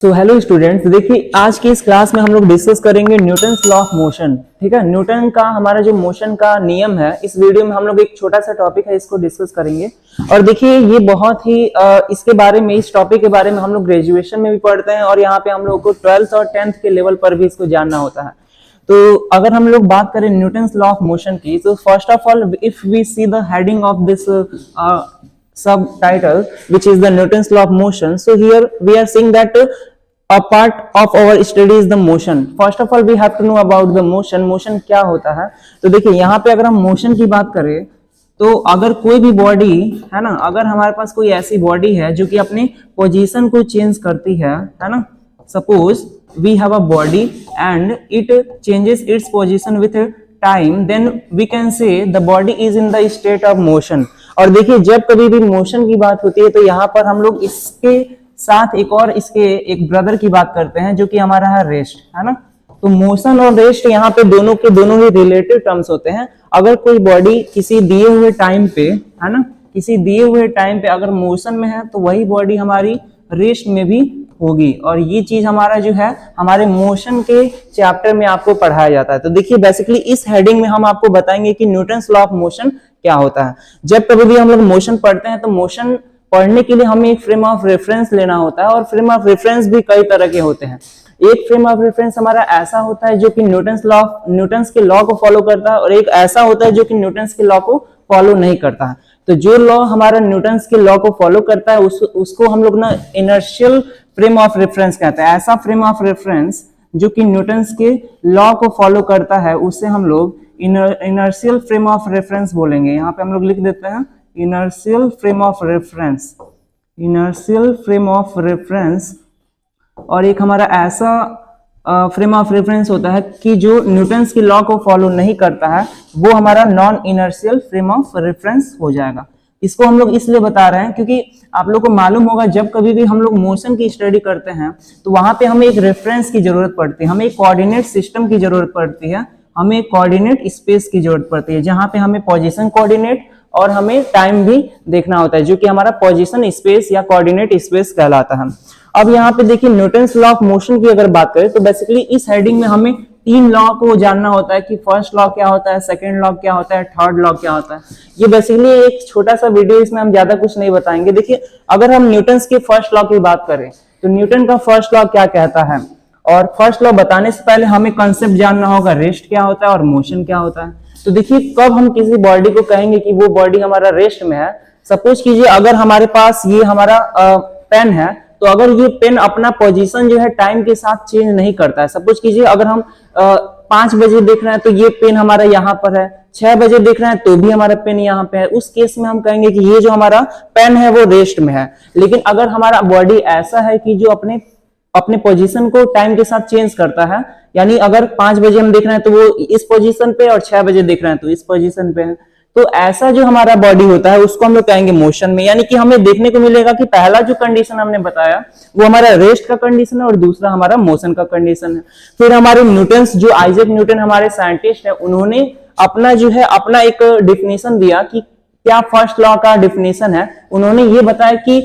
तो hello students, देखिए आज की इस क्लास में हम लोग डिस्कस करेंगे न्यूटन्स लॉ ऑफ मोशन। ठीक है, न्यूटन का हमारा जो मोशन का नियम है, इस वीडियो में हम लोग एक छोटा सा टॉपिक है इसको डिस्कस करेंगे। और देखिए ये बहुत ही इसके बारे में, इस टॉपिक के बारे में हम लोग ग्रेजुएशन में भी पढ़ते हैं और यहाँ पे हम लोग को 12th और 10th के लेवल पर भी इसको जानना होता है। तो अगर हम लोग बात करें न्यूटन्स लॉ ऑफ मोशन की, तो first of all if we see the heading of this subtitle, which is the Newton's law of motion. So here we are seeing that a part of our study is the motion. First of all we have to know about the motion. Motion क्या होता है? तो देखिए यहाँ पे अगर हम motion की बात करें तो अगर कोई भी बॉडी है ना, अगर हमारे पास कोई ऐसी बॉडी है जो कि अपनी पोजीशन को चेंज करती है ना, suppose we have a body and it changes its position with time, then we can say the body is in the state of motion. और देखिए जब कभी भी मोशन की बात होती है तो यहाँ पर हम लोग इसके साथ एक और इसके एक ब्रदर की बात करते हैं जो कि हमारा है रेस्ट, है ना। तो मोशन और रेस्ट यहाँ पे दोनों के दोनों ही रिलेटिव टर्म्स होते हैं। अगर कोई बॉडी किसी दिए हुए टाइम पे, है ना, किसी दिए हुए टाइम पे अगर मोशन में है तो वही बॉडी हमारी रेस्ट में भी होगी। और ये चीज हमारा जो है हमारे मोशन के चैप्टर में आपको पढ़ाया जाता है। तो देखिए बेसिकली इस हेडिंग में हम आपको बताएंगे कि न्यूटन्स लॉ ऑफ मोशन क्या होता है। जब कभी भी हम लोग मोशन पढ़ते हैं तो मोशन पढ़ने के लिए हमें एक फ्रेम ऑफ रेफरेंस लेना होता है और फ्रेम ऑफ रेफरेंस भी कई तरह के होते हैं। एक फ्रेम ऑफ रेफरेंस हमारा ऐसा होता है जो कि न्यूटन्स के लॉ को फॉलो करता है और एक ऐसा होता है जो कि न्यूटन्स के लॉ को फॉलो नहीं करता है। तो जो लॉ हमारा न्यूटन्स के लॉ को फॉलो करता है उसको हम लोग ना इनर्शियल फ्रेम ऑफ रेफरेंस कहते हैं। ऐसा फ्रेम ऑफ रेफरेंस जो कि न्यूटन्स के लॉ को फॉलो करता है उसे हम लोग इनर्शियल फ्रेम ऑफ रेफरेंस बोलेंगे। यहाँ पे हम लोग लिख देते हैं inertial frame of reference, inertial frame of reference. और एक हमारा ऐसा फ्रेम ऑफ रेफरेंस होता है कि जो न्यूटन्स के लॉ को फॉलो नहीं करता है, वो हमारा non inertial frame of reference हो जाएगा। इसको हम लोग इसलिए बता रहे हैं क्योंकि आप लोग को मालूम होगा जब कभी भी हम लोग मोशन की स्टडी करते हैं तो वहां पे हमें एक रेफरेंस की जरूरत पड़ती है, हमें एक कोऑर्डिनेट सिस्टम की जरूरत पड़ती है, हमें एक कोऑर्डिनेट स्पेस की जरूरत पड़ती है जहां पे हमें पोजीशन कोऑर्डिनेट और हमें टाइम भी देखना होता है, जो कि हमारा पोजीशन स्पेस या कोऑर्डिनेट स्पेस कहलाता है। अब यहाँ पे देखिए न्यूटन्स लॉ ऑफ मोशन की अगर बात करें तो बेसिकली इस हेडिंग में हमें तीन लॉ को जानना होता है कि फर्स्ट लॉ क्या होता है, सेकंड लॉ क्या होता है, थर्ड लॉ क्या होता है। ये बेसिकली एक छोटा सा वीडियो, इसमें हम ज्यादा कुछ नहीं बताएंगे। देखिए अगर हम न्यूटन्स के फर्स्ट लॉ की बात करें तो न्यूटन का फर्स्ट लॉ क्या कहता है, और फर्स्ट लॉ बताने से पहले हमें कंसेप्ट जानना होगा रेस्ट क्या होता है और मोशन क्या होता है। तो देखिए कब हम किसी बॉडी को कहेंगे कि वो बॉडी हमारा रेस्ट में है, सपोज कीजिए अगर हमारे पास ये हमारा पेन है तो अगर ये पेन अपना पोजीशन जो है टाइम के साथ चेंज नहीं करता है, सपोज कीजिए अगर हम 5 बजे देख रहे हैं तो ये पेन हमारा यहाँ पर है, 6 बजे देख रहे हैं तो भी हमारा पेन यहाँ पे है, उस केस में हम कहेंगे कि ये जो हमारा पेन है वो रेस्ट में है। लेकिन अगर हमारा बॉडी ऐसा है कि जो अपने पोजीशन को टाइम के साथ चेंज करता है, यानी अगर 5 बजे हम देख रहे हैं तो वो इस पोजीशन पे और 6 बजे देख रहे हैं तो इस पोजीशन पे है, तो ऐसा जो हमारा बॉडी होता है उसको हम लोग कहेंगे मोशन में। यानी कि हमें देखने को मिलेगा कि पहला जो कंडीशन हमने बताया वो हमारा रेस्ट का कंडीशन है और दूसरा हमारा मोशन का कंडीशन है। फिर हमारे न्यूटन्स, जो आइजैक न्यूटन हमारे साइंटिस्ट है, उन्होंने अपना जो है अपना एक डिफिनेशन दिया कि क्या फर्स्ट लॉ का डिफिनेशन है। उन्होंने ये बताया कि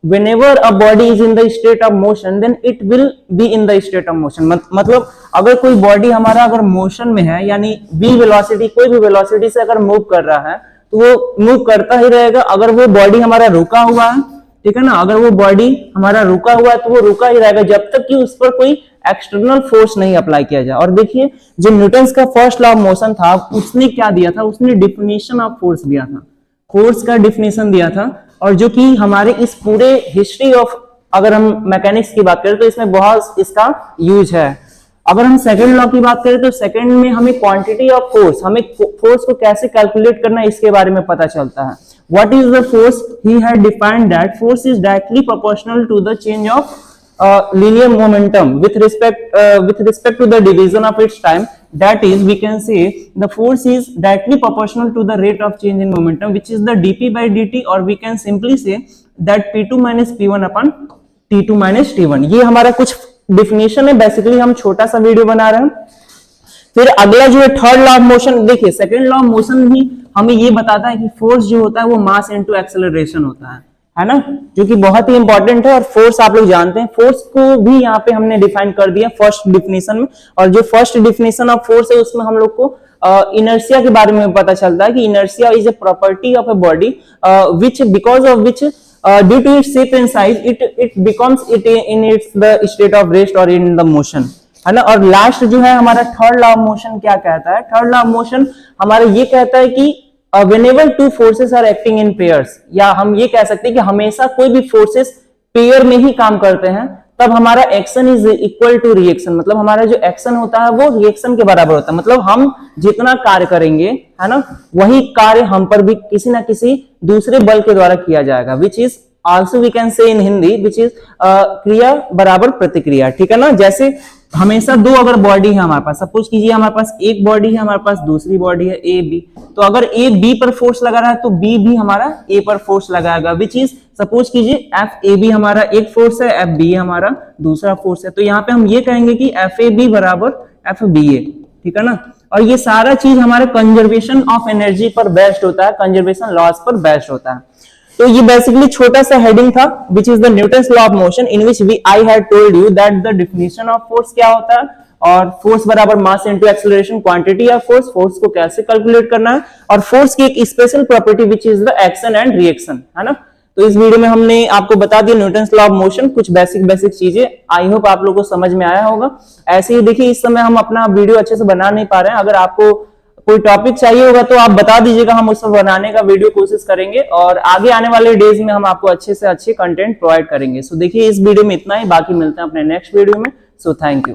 whenever a body is in the state of motion then it will be in the state of motion। मतलब अगर कोई बॉडी हमारा अगर मोशन में है, यानी v वेलोसिटी, कोई भी वेलोसिटी से अगर मूव कर रहा है तो वो मूव करता ही रहेगा। अगर वो बॉडी हमारा रुका हुआ है, ठीक है ना, अगर वो बॉडी हमारा रुका हुआ है तो वो रुका ही रहेगा जब तक कि उस पर कोई एक्सटर्नल फोर्स नहीं अप्लाई किया जाए। और देखिए जो न्यूटन्स का फर्स्ट लॉ ऑफ मोशन था उसने क्या दिया था, उसने डिफिनेशन ऑफ फोर्स दिया था, फोर्स का डिफिनेशन दिया था। और जो कि हमारे इस पूरे हिस्ट्री ऑफ, अगर हम मैकेनिक्स की बात करें तो इसमें बहुत इसका यूज है। अगर हम सेकंड लॉ की बात करें तो सेकंड में हमें क्वांटिटी ऑफ फोर्स, हमें फोर्स को कैसे कैलकुलेट करना है इसके बारे में पता चलता है। What is the force, he had defined that force is directly proportional to the change of linear momentum with respect to the division of its time. That is, we can say the force is directly proportional to the rate of change in momentum, which is the dp by dt, or we can simply say that p2 minus p1 upon t2 minus t1। ये हमारा कुछ definition है, basically हम छोटा सा video बना रहे हैं। फिर अगला जो है थर्ड लॉ ऑफ मोशन। देखिए सेकंड लॉ ऑफ मोशन ही हमें ये बताता है कि फोर्स जो होता है वो मास इनटू एक्सेलरेशन होता है। है ना, जो कि बहुत ही इंपॉर्टेंट है। और फोर्स आप लोग जानते हैं, फोर्स को भी यहाँ पे हमने डिफाइन कर दिया फर्स्ट डिफिनेशन में। और जो फर्स्ट डिफिनेशन ऑफ फोर्स है उसमें हम लोग को इनर्शिया के बारे में पता चलता है कि inertia is a property of a body which because of which due to its shape and size it becomes it in its the state of rest और इन द मोशन, है ना। और लास्ट जो है हमारा थर्ड लॉ ऑफ मोशन क्या कहता है, थर्ड लॉ ऑफ मोशन हमारा ये कहता है कि whenever two forces are acting in pairs, या हम ये कह सकते हैं कि हमेशा कोई भी फोर्सेस पेयर में ही काम करते हैं, तब हमारा action is equal to reaction, मतलब हमारा जो एक्शन होता है वो रिएक्शन के बराबर होता है। मतलब हम जितना कार्य करेंगे, है ना, वही कार्य हम पर भी किसी ना किसी दूसरे बल के द्वारा किया जाएगा, which is also we can say in Hindi which is क्रिया बराबर प्रतिक्रिया, ठीक है ना। जैसे हमेशा दो अगर बॉडी है हमारे पास, सपोज कीजिए हमारे पास एक बॉडी है, हमारे पास दूसरी बॉडी है ए बी, तो अगर ए बी पर फोर्स लगा रहा है तो बी भी हमारा ए पर फोर्स लगाएगा, विच इज सपोज कीजिए एफ ए बी हमारा एक फोर्स है, एफ बी हमारा दूसरा फोर्स है, तो यहाँ पे हम ये कहेंगे कि एफ ए बी बराबर एफ बी ए, ठीक है ना। और ये सारा चीज हमारे कंजर्वेशन ऑफ एनर्जी पर बेस्ड होता है, कंजर्वेशन लॉज पर बेस्ड होता है। तो ये बेसिकली छोटा सा हेडिंग था which is the Newton's law of motion, in which I had told you that the definition of force क्या होता है, और फोर्स बराबर mass into acceleration, quantity of force, force को कैसे कैलकुलेट करना है, और फोर्स की एक special property which is the action and reaction, है ना। तो इस वीडियो में हमने आपको बता दिया न्यूटन्स लॉ ऑफ मोशन, कुछ बेसिक चीजें। आई होप आप लोगों को समझ में आया होगा। ऐसे ही देखिए इस समय हम अपना वीडियो अच्छे से बना नहीं पा रहे हैं, अगर आपको कोई टॉपिक चाहिए होगा तो आप बता दीजिएगा, हम उस पर बनाने का वीडियो कोशिश करेंगे, और आगे आने वाले डेज में हम आपको अच्छे से अच्छे कंटेंट प्रोवाइड करेंगे। सो देखिए इस वीडियो में इतना ही, बाकी मिलते हैं अपने नेक्स्ट वीडियो में। So thank you.